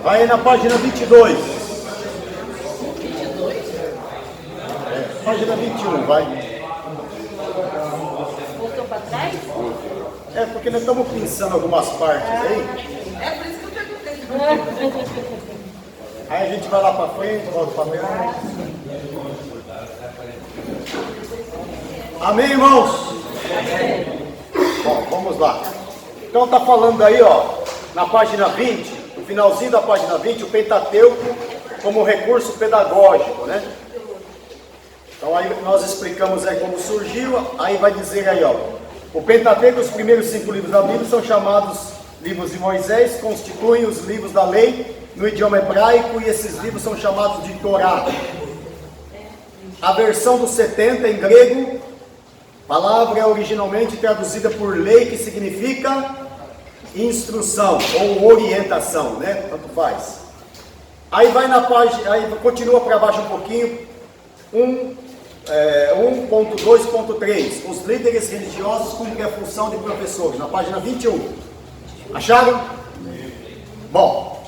Vai aí na página 22. Página 21, vai. Voltou para trás? É, porque nós estamos pensando algumas partes aí. É por isso que eu perguntei. Aí a gente vai lá para frente, volta para trás. Amém, irmãos? Bom, vamos lá. Então está falando aí, ó, na página 20, no finalzinho da página 20, o Pentateuco como recurso pedagógico, né? Então aí nós explicamos aí como surgiu, aí vai dizer aí, ó, o Pentateuco, os primeiros 5 livros da Bíblia são chamados livros de Moisés, constituem os livros da lei no idioma hebraico, e esses livros são chamados de Torá. A versão dos 70 em grego, palavra é originalmente traduzida por lei, que significa instrução ou orientação, né? Tanto faz. Aí vai na página, aí continua para baixo um pouquinho, 1.2.3, os líderes religiosos cumprem a função de professores, na página 21. Acharam? Bom,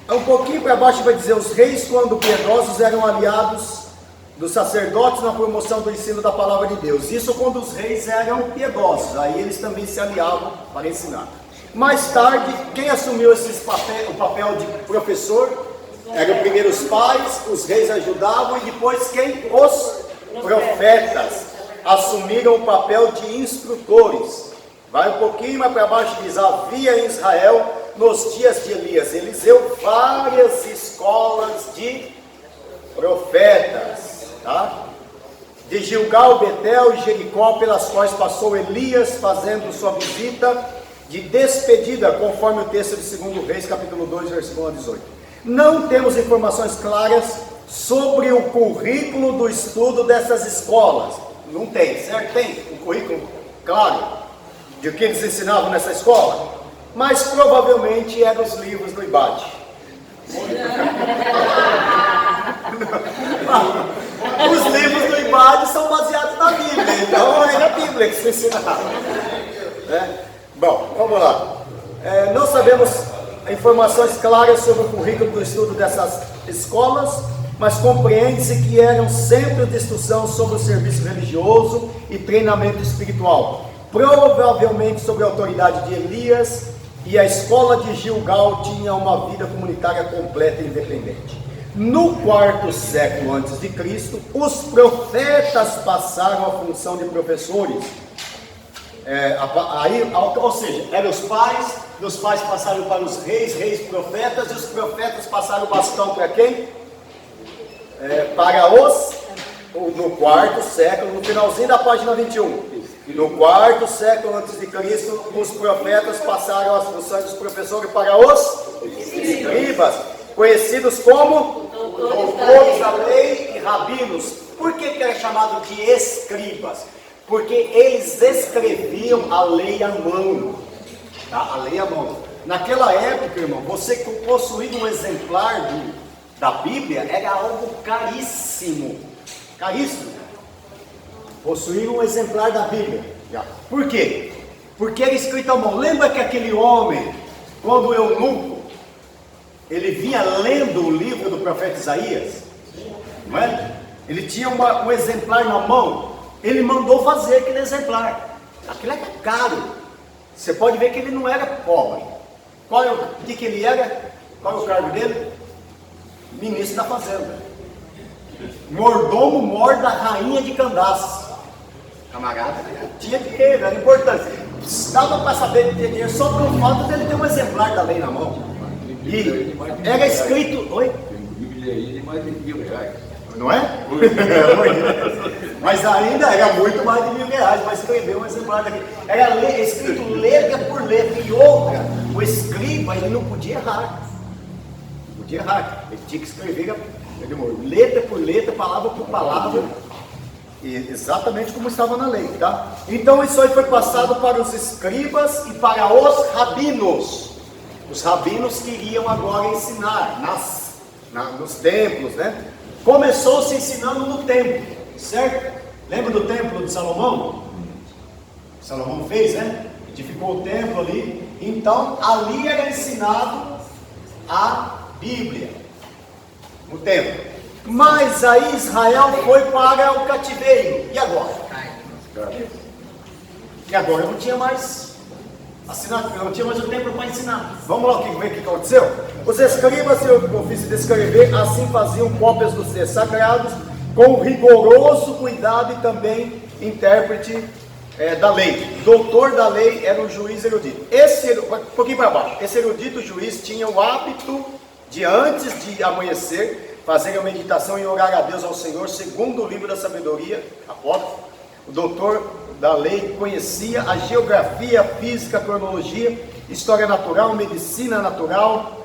um pouquinho para baixo vai dizer, os reis, quando piedosos, eram aliados dos sacerdotes na promoção do ensino da palavra de Deus. Isso quando os reis eram piedosos, aí eles também se aliavam para ensinar. Mais tarde, quem assumiu o papel de professor eram primeiro os pais, os reis ajudavam, e depois quem? Os profetas assumiram o papel de instrutores. Vai um pouquinho mais para baixo, diz, havia em Israel, nos dias de Elias, Eliseu, várias escolas de profetas, tá? De Gilgal, Betel e Jericó, pelas quais passou Elias, fazendo sua visita de despedida, conforme o texto de 2 Reis, capítulo 2, versículo 18. Não temos informações claras sobre o currículo do estudo dessas escolas. Não tem, certo? Tem um currículo claro de o que eles ensinavam nessa escola, mas provavelmente eram os livros do IBAD. Os livros do IBAD são baseados na Bíblia, então é na Bíblia que se ensinava. Bom, vamos lá. Não sabemos informações claras sobre o currículo do estudo dessas escolas, mas compreende-se que eram centros de instrução sobre o serviço religioso e treinamento espiritual, provavelmente sob a autoridade de Elias, e a escola de Gilgal tinha uma vida comunitária completa e independente. No 4º século a.C., os profetas passaram a função de professores. Ou seja, eram os pais, dos pais passaram para os reis, reis profetas, e os profetas passaram o bastão para quem? Para no 4º século, no finalzinho da página 21. No 4º século a.C., os profetas passaram as funções dos professores para os escribas, conhecidos como doutores da lei e rabinos. Por que era chamado de escribas? Porque eles escreviam a lei à mão, tá? A lei à mão. Naquela época, irmão, você possuir um exemplar da Bíblia era algo caríssimo. Caríssimo. Possuir um exemplar da Bíblia. Por quê? Porque era escrito à mão. Lembra que aquele homem, quando o eunuco, ele vinha lendo o livro do profeta Isaías? Não é? Ele tinha um exemplar na mão. Ele mandou fazer aquele exemplar. Aquilo era caro. Você pode ver que ele não era pobre. O que ele era? Qual é o cargo dele? Ministro da Fazenda. Mordomo-mor da rainha de Candace. Camarada, tinha dinheiro, era importante. Dava para saber de ter dinheiro só pelo fato de ele ter um exemplar da lei na mão. E era escrito... Oi? Bíblia aí de mais de R$1.000. Não é? Mas ainda era muito mais de R$1.000 para escrever um exemplar daqui. Era escrito letra por letra. E outra, o escriba, ele não podia errar. Não podia errar. Ele tinha que escrever letra por letra, palavra por palavra, exatamente como estava na lei, tá? Então isso aí foi passado para os escribas e para os rabinos. Os rabinos queriam agora ensinar nos templos, né? Começou se ensinando no templo, certo? Lembra do templo de Salomão? Salomão fez, né? Edificou o templo ali. Então ali era ensinado a Bíblia, no templo. Mas aí Israel foi para o cativeiro. E agora? E agora não tinha mais assinatura, não tinha mais o templo para ensinar. Vamos lá ver o que aconteceu? Os escribas e o ofício de escrever assim faziam cópias dos textos sagrados com rigoroso cuidado e também intérprete da lei. Doutor da lei era o juiz erudito. Um pouquinho para baixo. Esse erudito juiz tinha o hábito de, antes de amanhecer, fazer a meditação e orar a Deus ao Senhor, segundo o livro da sabedoria, apócrifo. O doutor da lei conhecia a geografia, a física, a cronologia, história natural, medicina natural.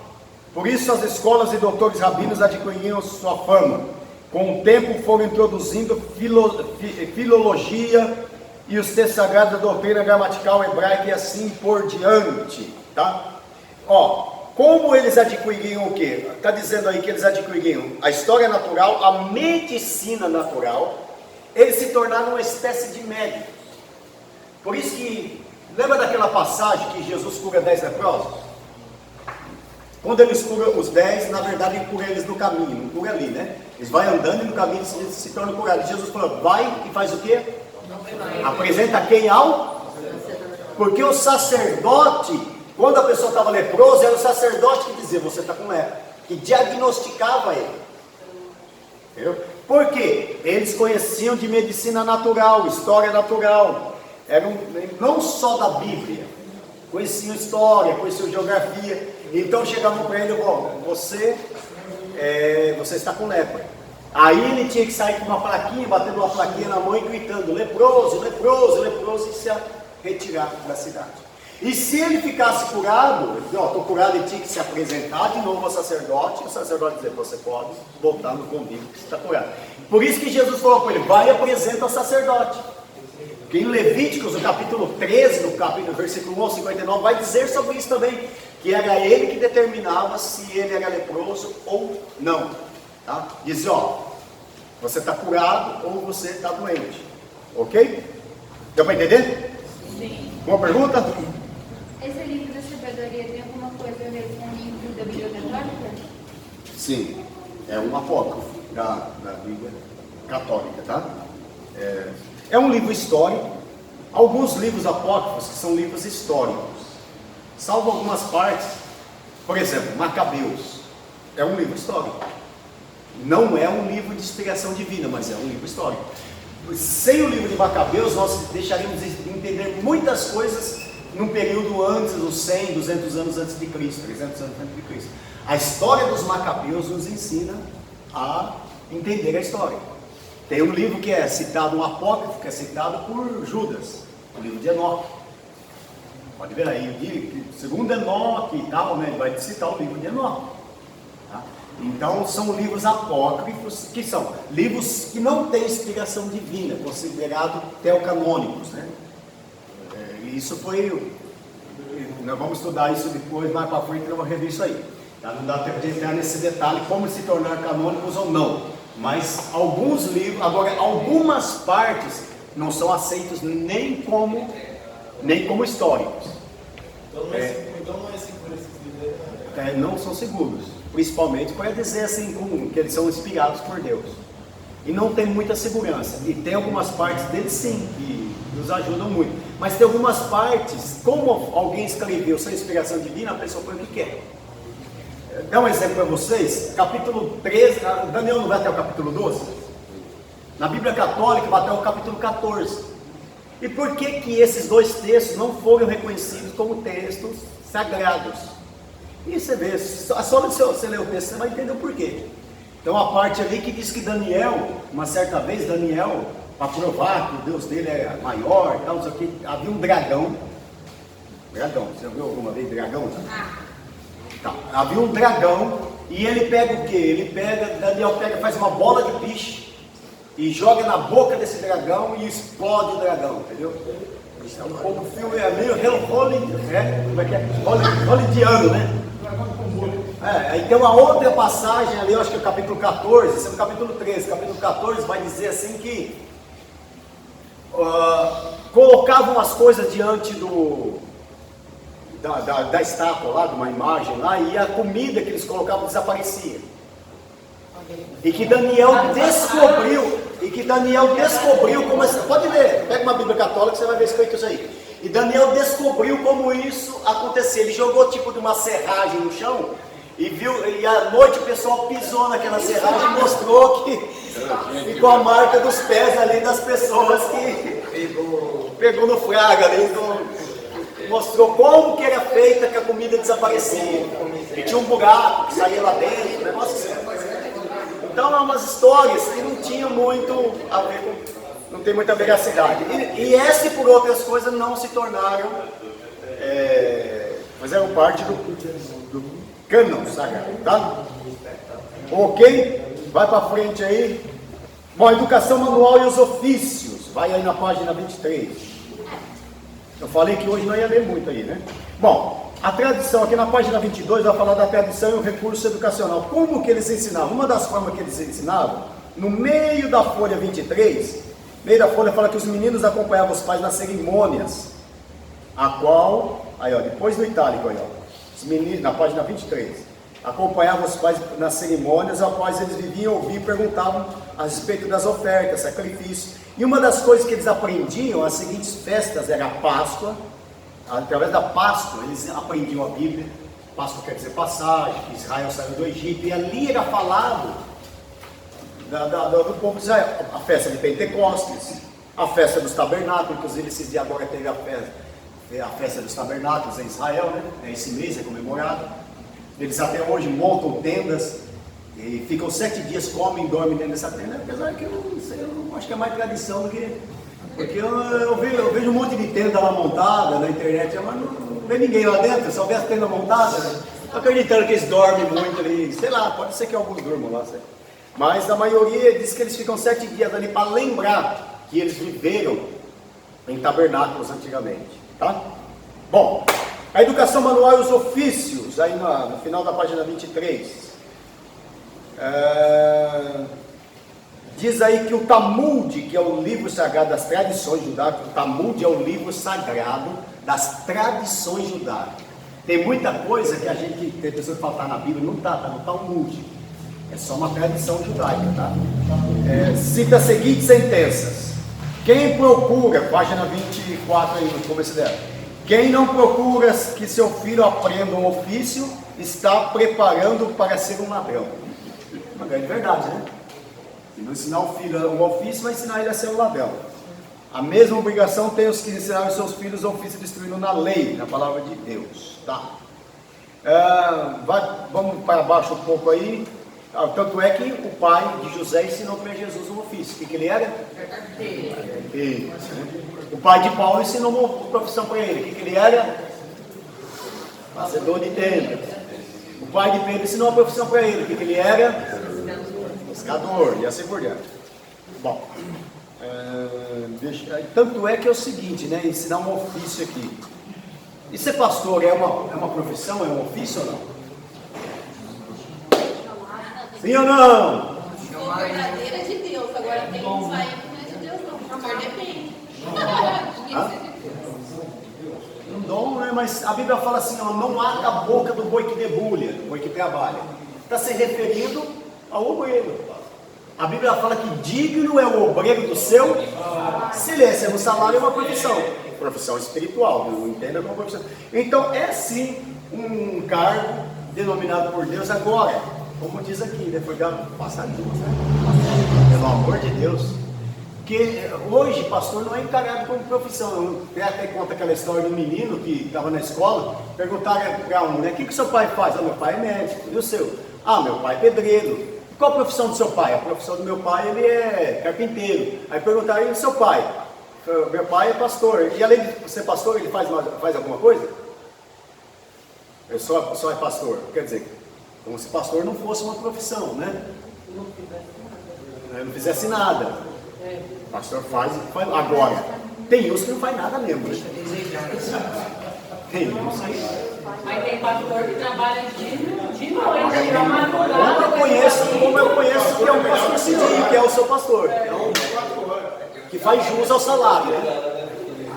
Por isso as escolas e doutores rabinos adquiriam sua fama. Com o tempo foram introduzindo filologia e os textos sagrados da doutrina gramatical hebraica e assim por diante, tá? Como eles adquiriam o quê? Está dizendo aí que eles adquiriam a história natural, a medicina natural. Eles se tornaram uma espécie de médicos. Por isso que, lembra daquela passagem que Jesus cura 10 leprosos? Quando eles curam os 10, na verdade ele cura eles no caminho, não cura ali, né? Eles vão andando e no caminho eles se tornam curados. Jesus falou, vai e faz o quê? Apresenta quem ao? Porque o sacerdote, quando a pessoa estava leprosa, era o sacerdote que dizia, você está com lepra, que diagnosticava ele. Entendeu? Por quê? Eles conheciam de medicina natural, história natural, não só da Bíblia, conheciam história, conheciam geografia. Então chegavam para ele, você está com lepra. Aí ele tinha que sair com uma plaquinha, batendo uma plaquinha na mão e gritando, leproso, leproso, leproso, e se retirar da cidade. E se ele ficasse curado, estou curado, ele tinha que se apresentar de novo ao sacerdote, e o sacerdote dizer, você pode voltar no convívio que você está curado. Por isso que Jesus falou para ele, vai e apresenta ao sacerdote. Porque em Levíticos, no capítulo 13, no versículo 11, 59, vai dizer sobre isso também, que era ele que determinava se ele era leproso ou não. Tá? Dizia, você está curado ou você está doente. Ok? Deu para entender? Sim. Uma pergunta? Esse livro da sabedoria tem alguma coisa a ver com o livro da Bíblia Católica? Sim, é um apócrifo da Bíblia Católica, tá? É um livro histórico. Alguns livros apócrifos que são livros históricos, salvo algumas partes. Por exemplo, Macabeus é um livro histórico. Não é um livro de inspiração divina, mas é um livro histórico. Sem o livro de Macabeus, nós deixaríamos de entender muitas coisas num período antes dos 100, 200 anos antes de Cristo, 300 anos antes de Cristo. A história dos Macabeus nos ensina a entender a história. Tem um livro que é citado, um apócrifo, que é citado por Judas, o livro de Enoque. Pode ver aí, segundo Enoque e tal, né, ele vai citar o livro de Enoque. Tá? Então, são livros apócrifos, que são livros que não têm inspiração divina, considerados teocanônicos, né? Isso foi, nós vamos estudar isso depois, mais para frente, eu vou rever isso aí. Tá? Não dá tempo de entrar nesse detalhe, como se tornar canônicos ou não. Mas alguns livros, agora algumas partes não são aceitos nem como históricos. Então não é seguro esses livros? Não são seguros, principalmente para dizer assim que eles são inspirados por Deus. E não tem muita segurança. E tem algumas partes deles sim, que nos ajudam muito. Mas tem algumas partes, como alguém escreveu sem inspiração divina, a pessoa põe o que quer. Dá um exemplo para vocês, capítulo 13, Daniel não vai até o capítulo 12? Na Bíblia Católica vai até o capítulo 14. E por que esses dois textos não foram reconhecidos como textos sagrados? E você vê, só se você ler o texto, você vai entender o porquê. Então a parte ali que diz que Daniel, uma certa vez, para provar que o Deus dele era maior, tal, não sei o que, havia um dragão. Dragão, você já viu alguma vez dragão? Tá. Havia um dragão e ele pega o quê? Daniel faz uma bola de piche e joga na boca desse dragão e explode o dragão, entendeu? Isso é um pouco filme, é meio hollywoodiano, né? Aí tem uma outra passagem ali, eu acho que é o capítulo 14, esse é o capítulo 13, capítulo 14 vai dizer assim que colocavam as coisas diante da estátua lá, de uma imagem lá, e a comida que eles colocavam desaparecia. E que Daniel descobriu como... Pode ler, pega uma Bíblia católica que você vai ver escrito isso aí. E Daniel descobriu como isso acontecia. Ele jogou tipo de uma serragem no chão e viu, e à noite o pessoal pisou naquela serragem e mostrou que ficou a marca dos pés ali das pessoas que pegou no fraga ali. Mostrou como que era feita que a comida desaparecia. E tinha um buraco que saía lá dentro, um negócio assim. Então, é umas histórias que não tinham muito a ver com, não tem muita veracidade. E essa e por outras coisas não se tornaram, mas eram parte do cânon sagrado, tá? Ok? Vai para frente aí. Bom, educação manual e os ofícios. Vai aí na página 23. Eu falei que hoje não ia ler muito aí, né? Bom, a tradição, aqui na página 22, vai falar da tradição e o recurso educacional. Como que eles ensinavam? Uma das formas que eles ensinavam, no meio da folha 23, meio da folha fala que os meninos acompanhavam os pais nas cerimônias, a qual, aí ó, depois do itálico aí ó, os meninos, na página 23, acompanhavam os pais nas cerimônias, a quais eles viviam ouvir e perguntavam a respeito das ofertas, sacrifícios. E uma das coisas que eles aprendiam, as seguintes festas, era a Páscoa. Através da Páscoa, eles aprendiam a Bíblia. Páscoa quer dizer passagem, que Israel saiu do Egito, e ali era falado do povo de Israel. A festa de Pentecostes, a festa dos tabernáculos, inclusive esses dias agora teve a festa dos tabernáculos em Israel, né? Esse mês é comemorado. Eles até hoje montam tendas e ficam 7 dias, comem e dormem dentro dessa tenda, apesar que eu acho que é mais tradição do que... Porque eu vejo um monte de tenda lá montada na internet, mas não vê ninguém lá dentro, só vê as tendas montadas. Estou acreditando que eles dormem muito ali, sei lá, pode ser que alguns durmam lá, sei. Mas a maioria diz que eles ficam 7 dias ali para lembrar que eles viveram em tabernáculos antigamente, tá? Bom, a educação manual e os ofícios, aí no final da página 23. Diz aí que o Talmud, que é o livro sagrado das tradições judaicas, o Talmud é o livro sagrado das tradições judaicas. Tem muita coisa que a gente, tem pessoas que falam, tá na Bíblia, não está no Talmud. É só uma tradição judaica, tá? Cita as seguintes sentenças. Quem procura, página 24 aí no começo dela. Quem não procura que seu filho aprenda um ofício, está preparando para ser um ladrão. Uma grande verdade, né? Se não ensinar o filho um ofício, vai ensinar ele a ser um ladrão. A mesma obrigação tem os que ensinaram seus filhos o ofício distribuído na lei, na palavra de Deus. Tá? Vamos para baixo um pouco aí. Tanto é que o pai de José ensinou para Jesus um ofício. O que ele era? Carpinteiro. O pai de Paulo ensinou uma profissão para ele. O que ele era? Fazedor de tenda. O pai de Pedro ensinou uma profissão para ele. O que ele era? Pescador, e assim por diante. Bom, tanto é que é o seguinte, né? Ensinar um ofício aqui. E ser pastor é uma profissão, é um ofício ou não? Sim ou não? Sou verdadeira de Deus, agora tem uns aí que não é de Deus não, agora depende. Um dom, né? Mas a Bíblia fala assim, ó, não ata a boca do boi que debulha, do boi que trabalha. Está se referindo ao obreiro. A Bíblia fala que digno é o obreiro do seu silêncio. O salário é uma profissão espiritual, não entenda como profissão. Então é sim um cargo denominado por Deus agora, como diz aqui, depois da passadinha, pelo amor de Deus. Que hoje pastor não é encarado como profissão. Eu até conta aquela história do menino que estava na escola, perguntaram para um, né? O que seu pai faz? Meu pai é médico. E o seu? Meu pai é pedreiro. Qual a profissão do seu pai? A profissão do meu pai, ele é carpinteiro. Aí perguntaram, e o seu pai? Meu pai é pastor. E além de ser pastor, ele faz alguma coisa? Ele só é pastor. Quer dizer, como se pastor não fosse uma profissão, né? Não fizesse nada. O pastor faz. Agora, tem uns que não faz nada mesmo. Né? Tem uns que... Mas tem pastor que trabalha de noite, como eu conheço que é um pastor civil, que é o seu pastor. Que faz jus ao salário. Né?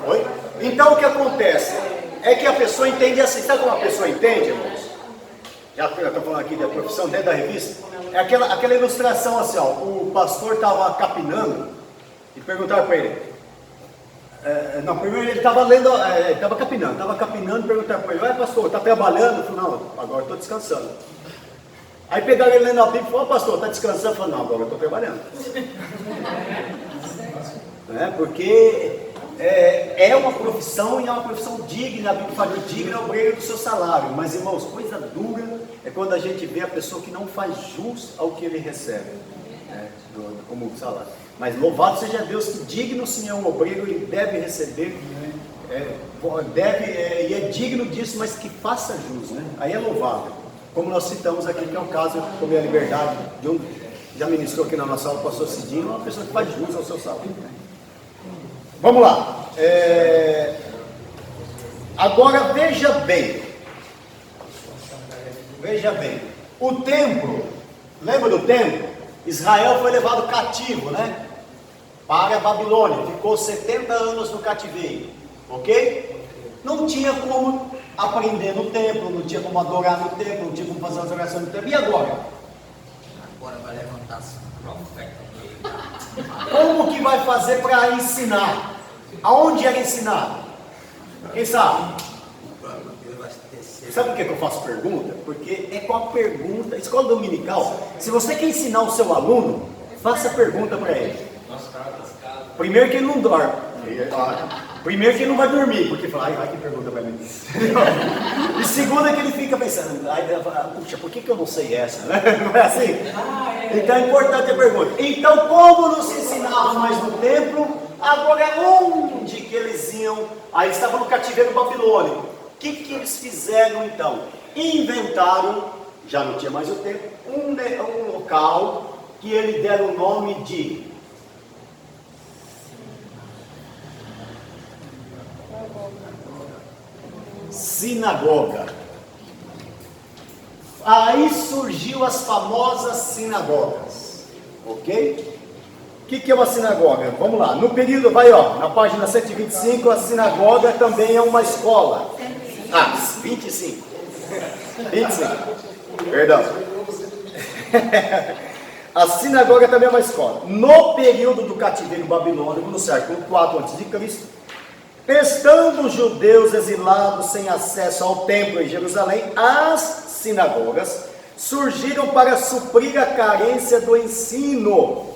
Oi? Então o que acontece? É que a pessoa entende assim. Sabe como a pessoa entende, irmãos? Já estou falando aqui da profissão dentro da revista. É aquela ilustração assim, ó. O pastor estava capinando e perguntaram para ele. Não, primeiro ele estava lendo, estava capinando e perguntaram para ele: ué, pastor, está trabalhando? Ele falou: não, agora estou descansando. Aí pegaram ele lendo a Bíblia e falaram: pastor, está descansando? Ele falou: não, agora eu estou trabalhando. Porque é uma profissão e é uma profissão digna. A Bíblia fala: digna é o obreiro do seu salário. Mas, irmãos, coisa dura é quando a gente vê a pessoa que não faz jus ao que ele recebe, como salário. Mas louvado seja Deus, que digno sim é um obreiro, ele deve receber, e é digno disso, mas que faça jus, né? Aí é louvável. Como nós citamos aqui, que é o caso, eu tomei a liberdade de já ministrou aqui na nossa aula o pastor Cidinho, uma pessoa que faz jus ao seu salário. Vamos lá. Agora veja bem, o templo, lembra do templo? Israel foi levado cativo, né? Para a Babilônia, ficou 70 anos no cativeiro, ok? Não tinha como aprender no templo, não tinha como adorar no templo, não tinha como fazer as orações no templo. E agora? Agora vai levantar as profetas. Como que vai fazer para ensinar? Aonde era ensinado? Quem sabe? Sabe por que eu faço pergunta? Porque é com a pergunta, escola dominical, se você quer ensinar o seu aluno, faça pergunta para ele. Primeiro que ele não dorme. Primeiro que ele não vai dormir, porque fala: ai, que pergunta para mim. E segundo é que ele fica pensando: puxa, por que eu não sei essa? Não é assim? Então é importante a pergunta. Então, como não se ensinava mais no templo, agora onde que eles iam? Aí eles estavam no cativeiro babilônico. O que eles fizeram então? Inventaram, já não tinha mais o templo, um local que eles deram o nome de sinagoga. Aí surgiu as famosas sinagogas, ok? O que é uma sinagoga? Vamos lá, no período, na página 125, a sinagoga também é uma escola. 25, perdão. A sinagoga também é uma escola. No período do cativeiro babilônico, no século 4 a.C., estando os judeus exilados sem acesso ao templo em Jerusalém, as sinagogas surgiram para suprir a carência do ensino,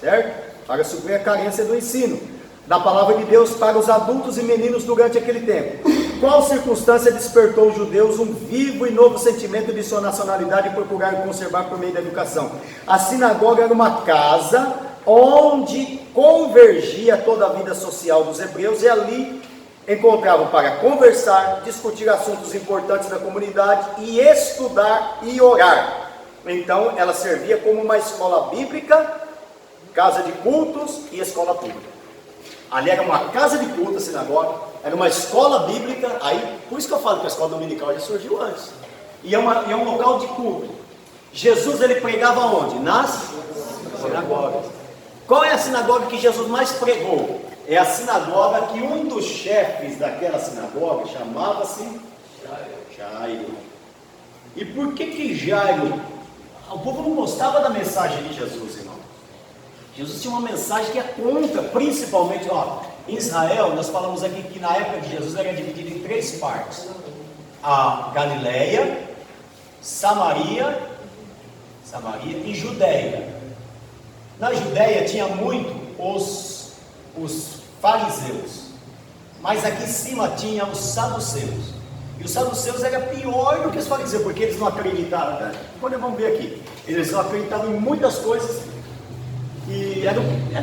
certo? Para suprir a carência do ensino da palavra de Deus para os adultos e meninos durante aquele tempo. Qual circunstância despertou os judeus um vivo e novo sentimento de sua nacionalidade e procuraram conservar por meio da educação? A sinagoga era uma casa onde convergia toda a vida social dos hebreus, e ali encontravam para conversar, discutir assuntos importantes da comunidade e estudar e orar. Então ela servia como uma escola bíblica, casa de cultos e escola pública. Ali era uma casa de culto, a sinagoga, era uma escola bíblica. Aí, por isso que eu falo que a escola dominical já surgiu antes. E é um local de culto. Jesus, ele pregava onde? Nas sinagogas. Qual é a sinagoga que Jesus mais pregou? É a sinagoga que um dos chefes daquela sinagoga chamava-se Jairo. E por que Jairo? O povo não gostava da mensagem de Jesus, irmão. Jesus tinha uma mensagem que é contra, principalmente, em Israel, nós falamos aqui que na época de Jesus era dividido em 3 partes: a Galileia, Samaria e Judeia. Na Judeia tinha muito os fariseus, mas aqui em cima tinha os saduceus. E os saduceus era pior do que os fariseus, porque eles não acreditavam, né? Agora vamos ver aqui, eles não acreditavam em muitas coisas, e eram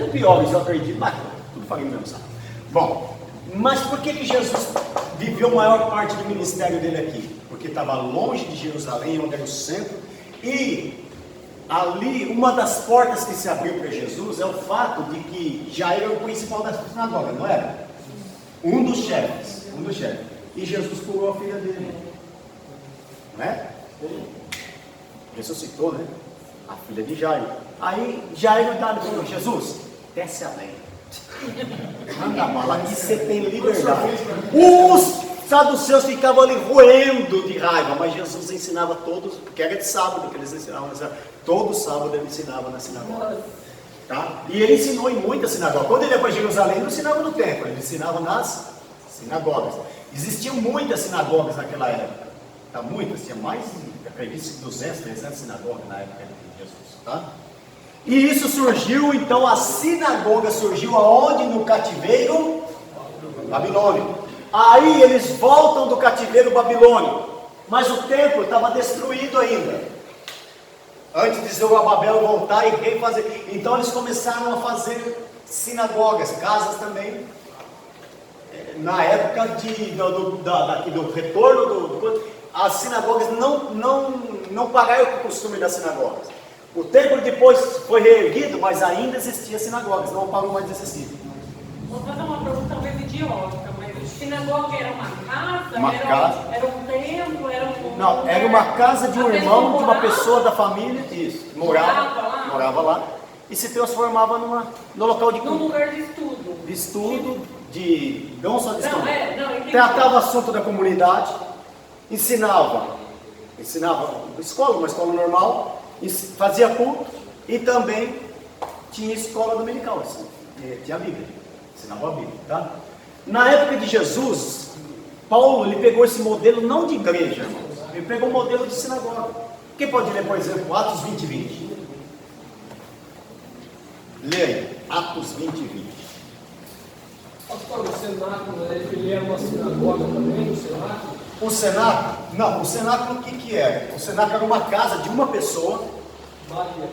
piores, eu acredito, mas tudo farinha mesmo, sabe? Bom, mas por que Jesus viveu a maior parte do ministério dele aqui? Porque estava longe de Jerusalém, onde era o centro, e ali uma das portas que se abriu para Jesus é o fato de que Jairo era o principal da sinagoga, não era? Um dos chefes, e Jesus curou a filha dele, não é? Ressuscitou, né? A filha de Jairo. Aí Jairo falou: Jesus, desce a lei. Manda bala, aqui você tem liberdade. Os saduceus ficavam ali roendo de raiva, mas Jesus ensinava todos, porque era de sábado que eles ensinavam, todo sábado ele ensinava na sinagoga. Tá? E ele ensinou em muitas sinagogas. Quando ele ia para Jerusalém, não ensinava no templo, ele ensinava nas sinagogas. Existiam muitas sinagogas naquela época, tá? Muitas, tinha mais, acredito, 200, 300 sinagogas na época de Jesus. Tá? E isso surgiu, então a sinagoga surgiu aonde? No cativeiro babilônico. Aí eles voltam do cativeiro babilônico, mas o templo estava destruído ainda. Antes de Zorobabel voltar e refazer. Então eles começaram a fazer sinagogas, casas também. Na época do retorno, as sinagogas não pararam com o costume das sinagogas. O templo depois foi reerguido, mas ainda existia sinagogas, não parou mais de existir. Vou fazer uma pergunta talvez idiota, mas sinagoga era uma casa? Uma casa. Era um templo? Era um Não, lugar, era uma casa de um irmão, de uma morava? pessoa da família, isso, morava lá, e se transformava no local de Num culto. lugar de estudo. De estudo, não só de estudo. Entendi. Tratava assunto da comunidade, ensinava uma escola normal, fazia culto e também tinha escola dominical, tinha a Bíblia, ensinava a Bíblia, tá? Na época de Jesus, Paulo ele pegou esse modelo não de igreja, irmãos, ele pegou o modelo de sinagoga. Quem pode ler, por exemplo, Atos 20, 20? Lê aí, Atos 20, 20. Pastor, o cenáculo, ele era uma sinagoga também, o cenáculo? O cenáculo? Não, o cenáculo o que é? O cenáculo era uma casa de uma pessoa. Maria.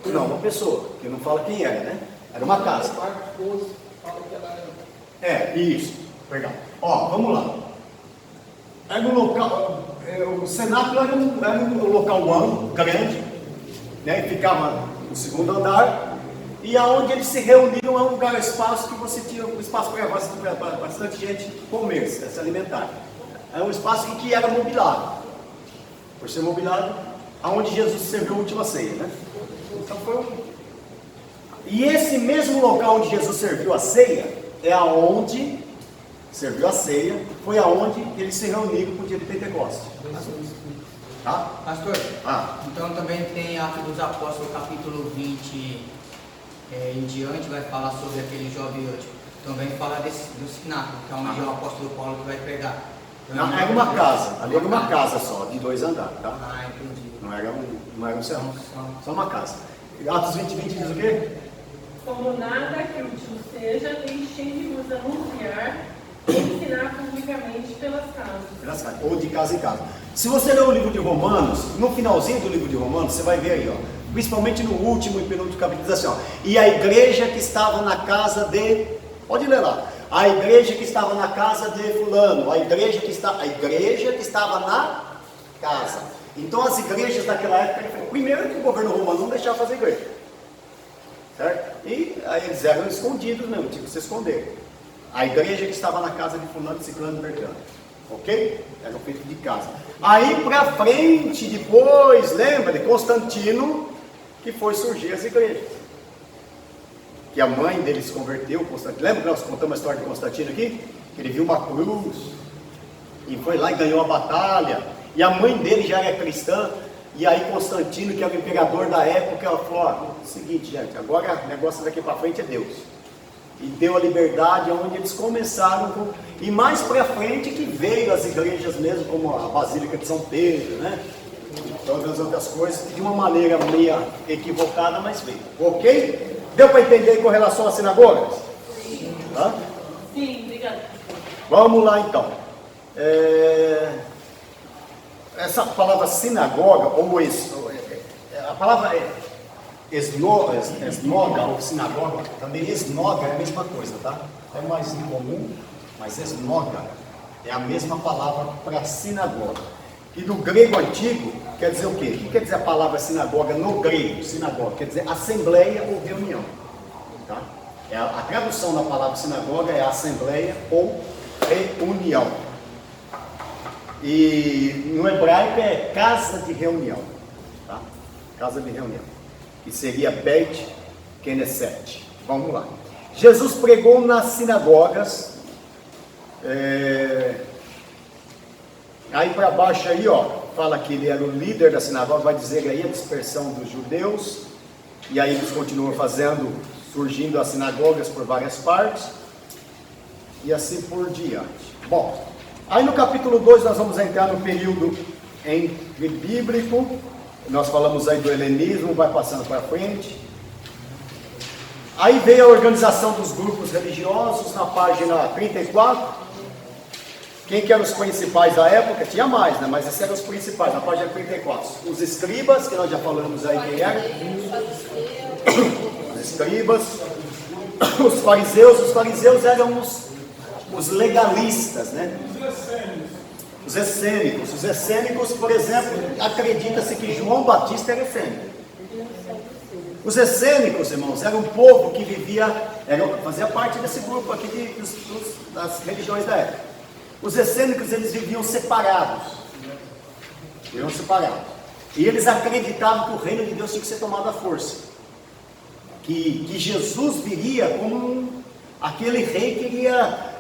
Não, uma pessoa, que não fala quem era, né? Era uma casa. Marcos 12 fala que ela era. Isso, perdão. Ó, vamos lá. Era um local, o cenáculo era um local amplo, grande, né? Ficava no segundo andar. E aonde eles se reuniram é um lugar, espaço que você tinha um espaço para bastante gente comer, se alimentar. É um espaço que era mobiliado. Por ser mobiliado, aonde Jesus serviu a última ceia, né? Então E esse mesmo local onde Jesus serviu a ceia é aonde serviu a ceia, foi aonde eles se reuniram para o dia de Pentecostes. Tá? Pastor, Ah. então também tem Atos dos Apóstolos, capítulo 20 em diante, vai falar sobre aquele jovem último. Também fala do cenáculo, que é onde o apóstolo Paulo que vai pregar. Não, era uma casa, ali era uma casa só, de 2 andares, tá? Ah, entendi. Não era um céu, só uma casa. Atos 20, 20 diz o quê? Como nada que útil seja, deixem de vos anunciar e ensinar publicamente pelas casas. Ou de casa em casa. Se você ler o livro de Romanos, no finalzinho do livro de Romanos, você vai ver aí, ó. Principalmente no último e penúltimo capítulo, diz assim, ó. E a igreja que estava na casa de... Pode ler lá. A igreja que estava na casa de fulano. A igreja que estava na casa. Então as igrejas daquela época, primeiro que o governo romano não deixava fazer igreja. Certo? E aí eles eram escondidos mesmo, tinha que se esconder. A igreja que estava na casa de fulano, ciclano e bertano. Ok? Eram feitos de casa. Aí pra frente, depois, lembra de Constantino, que foi surgir as igrejas. Que a mãe dele se converteu, Constantino. Lembra que nós contamos a história de Constantino aqui? Que ele viu uma cruz e foi lá e ganhou a batalha. E a mãe dele já era cristã. E aí Constantino, que era o imperador da época, ela falou, ó, seguinte, gente, agora o negócio daqui para frente é Deus. E deu a liberdade onde eles começaram com... E mais para frente que veio as igrejas mesmo, como a Basílica de São Pedro, né? E todas as outras coisas, de uma maneira meio equivocada, mas veio. Ok? Deu para entender com relação às sinagogas? Sim. Tá? Sim, obrigada. Vamos lá então. Essa palavra sinagoga, ou a palavra esnoga ou sinagoga, também esnoga é a mesma coisa, tá? É mais incomum, mas esnoga é a mesma palavra para sinagoga. E do grego antigo, quer dizer o quê? O que quer dizer a palavra sinagoga no grego? Sinagoga quer dizer assembleia ou reunião. Tá? A tradução da palavra sinagoga é assembleia ou reunião. E no hebraico é casa de reunião. Tá? Casa de reunião. Que seria Beit Knesset. Vamos lá. Jesus pregou nas sinagogas Aí para baixo aí, ó, fala que ele era o líder da sinagoga, vai dizer aí a dispersão dos judeus, e aí eles continuam surgindo as sinagogas por várias partes, e assim por diante. Bom, aí no capítulo 2 nós vamos entrar no período entre bíblico, nós falamos aí do helenismo, vai passando para frente. Aí veio a organização dos grupos religiosos na página 34. Quem que eram os principais da época? Tinha mais, né? Mas esses eram os principais, na página 34. Os escribas, que nós já falamos aí quem eram. Os escribas. Os fariseus eram os legalistas, né? Os essênicos. Os essênicos, por exemplo, acredita-se que João Batista era essênico. Os essênicos, irmãos, era um povo que fazia parte desse grupo aqui das religiões da época. Os essênicos, eles viviam separados. E eles acreditavam que o reino de Deus tinha que ser tomado à força. Que Jesus viria como aquele rei que iria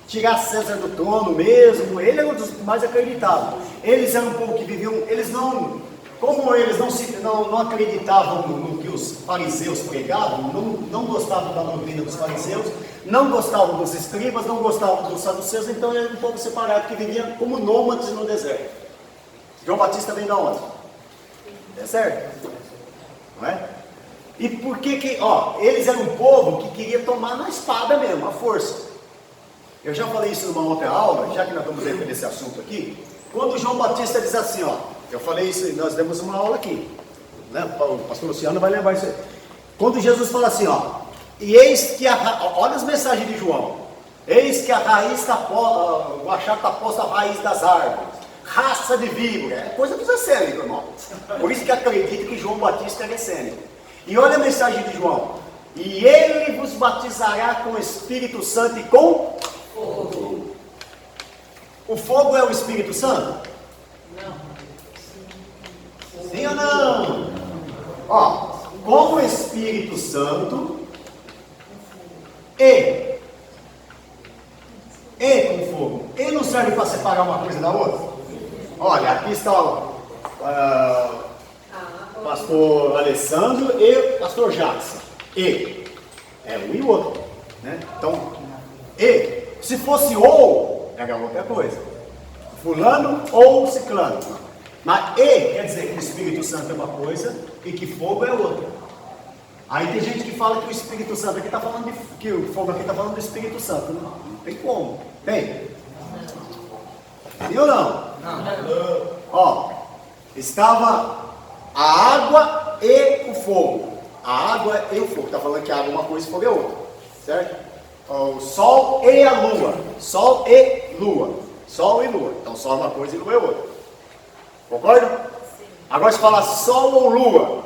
tirar César do trono mesmo. Ele era um dos mais acreditados. Eles eram um povo que viviam, como eles não acreditavam no que os fariseus pregavam, não gostavam da doutrina dos fariseus, não gostavam dos escribas, não gostavam dos saduceus, então era um povo separado que vivia como nômades no deserto. João Batista vem da onde? Deserto. Não é? E por que eles eram um povo que queria tomar na espada mesmo, a força. Eu já falei isso numa outra aula, já que nós estamos dentro desse assunto aqui. Quando João Batista diz assim, eu falei isso, nós demos uma aula aqui, né? O pastor Luciano vai lembrar isso aí. Quando Jesus fala assim, e eis que olha as mensagens de João, eis que a raiz o achado está posto a raiz das árvores, raça de víbora, é coisa dos essênicos, irmão. Por isso que acredito que João Batista era essênico. E olha a mensagem de João, e ele vos batizará com o Espírito Santo e com fogo. O fogo é o Espírito Santo? Não. Sim ou não? Com o Espírito Santo e com fogo. Ele não serve para separar uma coisa da outra? Olha, aqui está o pastor Alessandro e o pastor Jackson. É um e o outro, né? Então, se fosse ou, era outra coisa. Fulano ou ciclano. Mas quer dizer que o Espírito Santo é uma coisa e que fogo é outra. Aí tem gente que fala que o Espírito Santo aqui está falando que o fogo aqui está falando do Espírito Santo. Não tem como. Tem? Sim ou não? Não. Estava a água e o fogo. A água e o fogo. Está falando que a água é uma coisa e o fogo é outra. Certo? O sol e a lua. Sol e lua. Sol e lua. Então sol é uma coisa e lua é outra. Concorda? Agora se falar sol ou lua.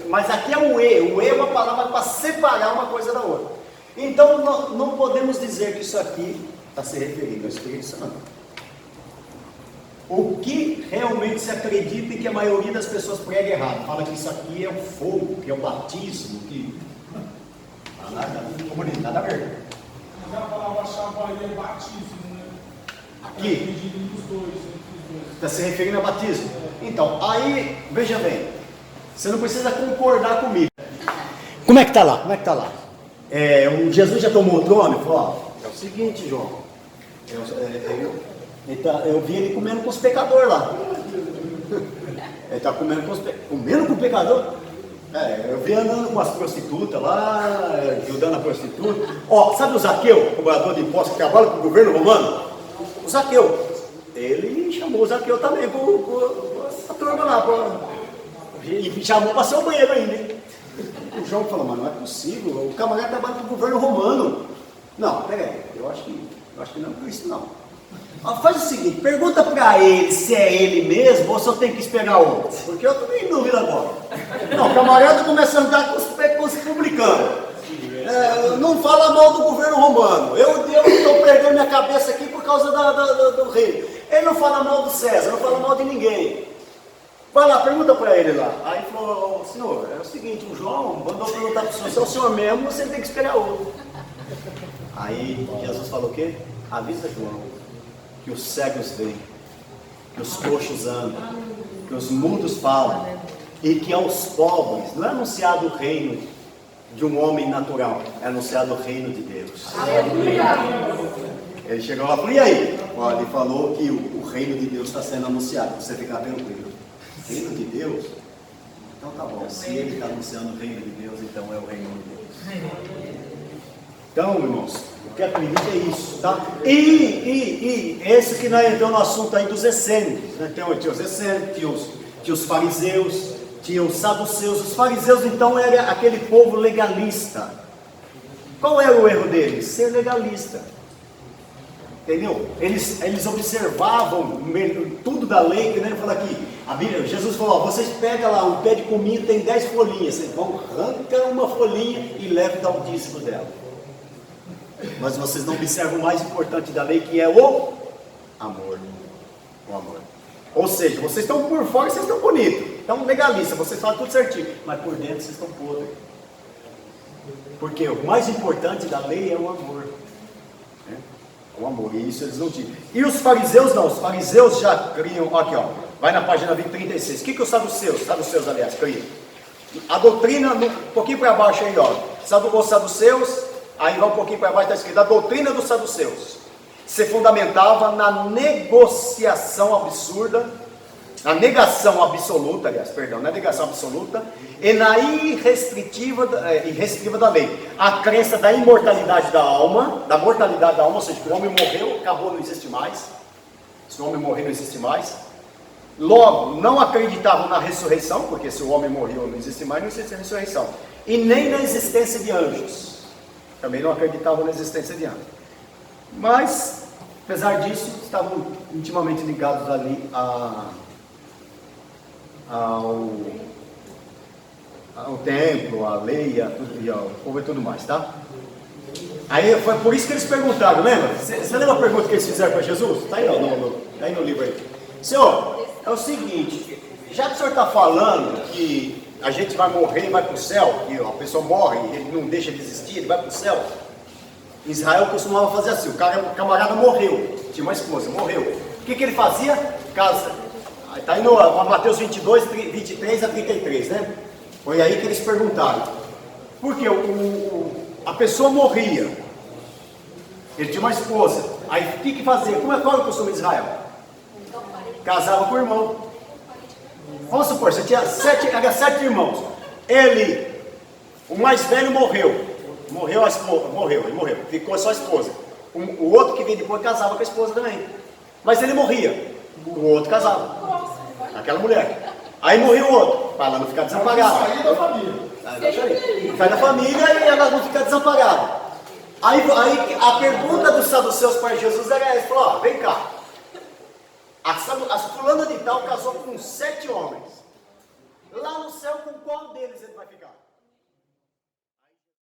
Mas aqui é o E. O E é uma palavra para separar uma coisa da outra. Então não podemos dizer que isso aqui está se referindo ao Espírito Santo. O que realmente se acredita e que a maioria das pessoas prega errado. Fala que isso aqui é o fogo, que é o batismo, que... Nada a ver. Mas a palavra-chave aí é batismo, né? Aqui? Está se referindo a batismo? Então, aí, veja bem, você não precisa concordar comigo. Como é que está lá? O Jesus já tomou o trono e falou, é o seguinte, João, eu vi ele comendo com os pecadores lá. Ele está comendo com o pecador? Eu vi andando com as prostitutas lá, ajudando a prostituta. Sabe o Zaqueu, cobrador de impostos que trabalha com o governo romano? O Zaqueu, ele chamou o Zaqueu também para a turma lá, e chamou para ser o banheiro ainda, hein? O João falou, mas não é possível, o camarada trabalha com o governo romano. Não, peraí, eu acho que não é por isso não. Faz o seguinte, pergunta para ele se é ele mesmo ou se eu tenho que esperar outro, porque eu estou em dúvida agora. Não, o camarada começa a andar com os publicanos. Não fala mal do governo romano. Eu estou perdendo minha cabeça aqui por causa do rei. Ele não fala mal do César, não fala mal de ninguém. Vai lá, pergunta para ele lá. Aí falou, senhor, é o seguinte, o João mandou perguntar para o senhor, se é o senhor mesmo, você tem que esperar outro. Aí Jesus falou o quê? Avisa João que os cegos veem, que os coxos andam, que os mudos falam, e que aos pobres não é anunciado o reino de um homem natural, é anunciado o reino de Deus. Ele chegou lá e falou, e aí? Olha, ele falou que o reino de Deus está sendo anunciado, você ficar tranquilo. Reino de Deus? Então tá bom, se ele está anunciando o reino de Deus, então é o reino de Deus. Então, irmãos, o que acredita é isso, tá? E esse que nós entramos no assunto aí dos essênios, né? Tinha os essênios, tinha os fariseus, tinha os saduceus. Os fariseus, então, era aquele povo legalista. Qual era o erro deles? Ser legalista. Entendeu? Eles observavam tudo da lei, que nem fala aqui. A Bíblia, Jesus falou, ó, vocês pegam lá um pé de cominho, tem 10 folhinhas, vocês vão arrancar uma folhinha e levam e dá o dízimo dela. Mas vocês não observam o mais importante da lei, que é o amor. O amor. Ou seja, vocês estão por fora, vocês estão bonitos, estão legalistas, vocês falam tudo certinho, mas por dentro vocês estão podres. Porque o mais importante da lei é o amor. O amor, e isso eles não tinham. E os fariseus não, os fariseus já criam, aqui ó, vai na página 36. O que os saduceus aliás, criam? A doutrina, um pouquinho para baixo aí, ó, os saduceus, aí vai um pouquinho para baixo, está escrito, a doutrina dos saduceus se fundamentava na negociação absurda, na negação absoluta, na negação absoluta, e na irrestritiva da lei. A crença da imortalidade da alma, da mortalidade da alma, ou seja, que o homem morreu, acabou, não existe mais. Se o homem morrer, não existe mais. Logo, não acreditavam na ressurreição, porque se o homem morreu, não existe mais, não existe ressurreição. E nem na existência de anjos. Também não acreditavam na existência de anjos. Mas, apesar disso, estavam intimamente ligados ali ao templo, à lei, ao povo e tudo mais, tá? Aí foi por isso que eles perguntaram, lembra? Você lembra a pergunta que eles fizeram para Jesus? Está aí, tá aí no livro aí. Senhor, é o seguinte, já que o senhor está falando que a gente vai morrer e vai para o céu, que a pessoa morre e ele não deixa de existir, ele vai para o céu. Israel costumava fazer assim, o camarada morreu, tinha uma esposa, morreu. O que ele fazia? Casa. Está aí no Mateus 22, 23 a 33, né? Foi aí que eles perguntaram. Porque a pessoa morria, ele tinha uma esposa, aí o que fazia? Qual era o costume de Israel? Casava com o irmão. Vamos supor, você tinha 7 irmãos. O mais velho morreu. Morreu a esposa, ele morreu, ficou só a esposa. O outro que veio depois casava com a esposa também. Mas ele morria, o outro casava. Aquela mulher. Aí morreu o outro, para ela não ficar desamparada. Sair da família. Sai da família e ela não fica desamparada. Aí a pergunta dos saduceus para Jesus era essa, falou, ó, vem cá. A fulana de tal casou com 7 homens. Lá no céu, com qual deles ele vai ficar?